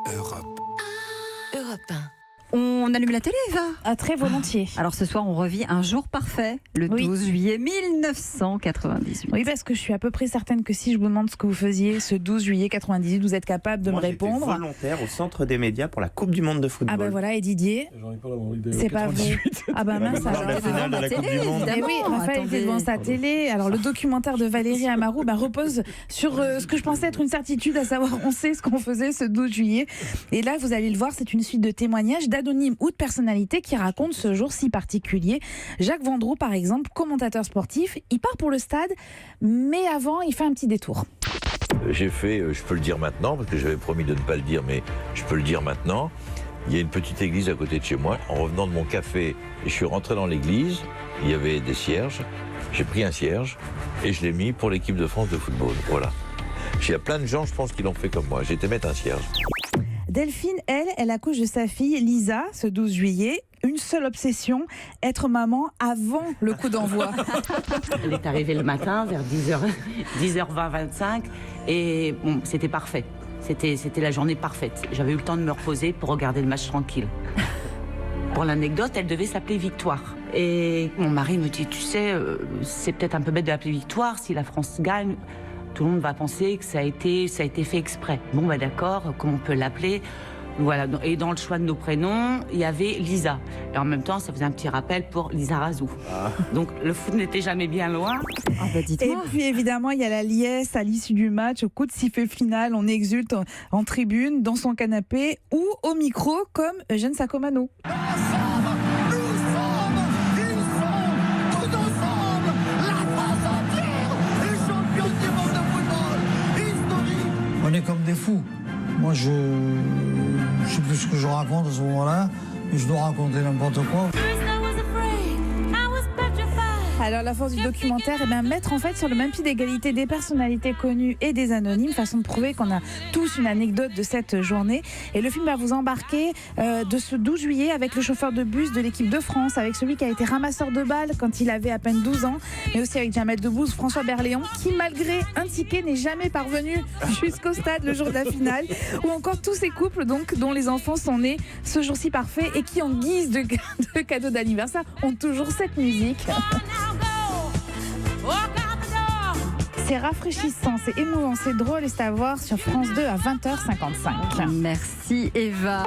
Europe. Europe 1. On allume la télé, Eva? Très volontiers. Alors ce soir, on revit un jour parfait, le 12 juillet 1998. Oui, parce que je suis à peu près certaine que si je vous demande ce que vous faisiez ce 12 juillet 98, vous êtes capable de me répondre. J'étais volontaire au centre des médias pour la Coupe du Monde de football. Ah ben voilà, et Didier? J'en ai pas l'avoir idée. C'est pas vrai. Ah ben mince alors. La finale de la Coupe du Monde. Eh oui, Raphaël était devant sa télé. Alors le documentaire de Valérie Amarou repose sur ce que je pensais être une certitude, à savoir on sait ce qu'on faisait ce 12 juillet. Et là, vous allez le voir, c'est une suite de témoignages d'anonymes ou de personnalités qui racontent ce jour si particulier. Jacques Vendroux, par exemple, commentateur sportif, il part pour le stade, mais avant, il fait un petit détour. J'ai fait, je peux le dire maintenant, parce que j'avais promis de ne pas le dire, mais je peux le dire maintenant. Il y a une petite église à côté de chez moi. En revenant de mon café, je suis rentré dans l'église, il y avait des cierges. J'ai pris un cierge et je l'ai mis pour l'équipe de France de football. Voilà. Il y a plein de gens, je pense, qui l'ont fait comme moi. J'ai été mettre un cierge. Delphine, elle accouche de sa fille Lisa ce 12 juillet. Une seule obsession, être maman avant le coup d'envoi. Elle est arrivée le matin vers 10h20-25 et bon, c'était parfait. C'était la journée parfaite. J'avais eu le temps de me reposer pour regarder le match tranquille. Pour l'anecdote, elle devait s'appeler Victoire. Et mon mari me dit, tu sais, c'est peut-être un peu bête de l'appeler Victoire, si la France gagne, tout le monde va penser que ça a été fait exprès. Bon, bah d'accord, comment on peut l'appeler ? Voilà. Et dans le choix de nos prénoms, il y avait Lisa. Et en même temps, ça faisait un petit rappel pour Lisa Razou. Donc le foot n'était jamais bien loin. Ah bah Et puis évidemment, il y a la liesse à l'issue du match, au coup de sifflet final, on exulte en tribune, dans son canapé ou au micro, comme Eugène Sacomano. On est comme des fous. Moi, je sais plus ce que je raconte à ce moment-là, mais je dois raconter n'importe quoi. Alors la force du documentaire, mettre en fait sur le même pied d'égalité des personnalités connues et des anonymes, façon de prouver qu'on a tous une anecdote de cette journée. Et le film va vous embarquer de ce 12 juillet avec le chauffeur de bus de l'équipe de France, avec celui qui a été ramasseur de balles quand il avait à peine 12 ans, mais aussi avec Jamel Debbouze, François Berléand, qui malgré un ticket n'est jamais parvenu jusqu'au stade le jour de la finale, ou encore tous ces couples donc dont les enfants sont nés ce jour-ci parfait et qui en guise de cadeau d'anniversaire ont toujours cette musique. C'est rafraîchissant, c'est émouvant, c'est drôle et c'est à voir sur France 2 à 20h55. Merci Eva.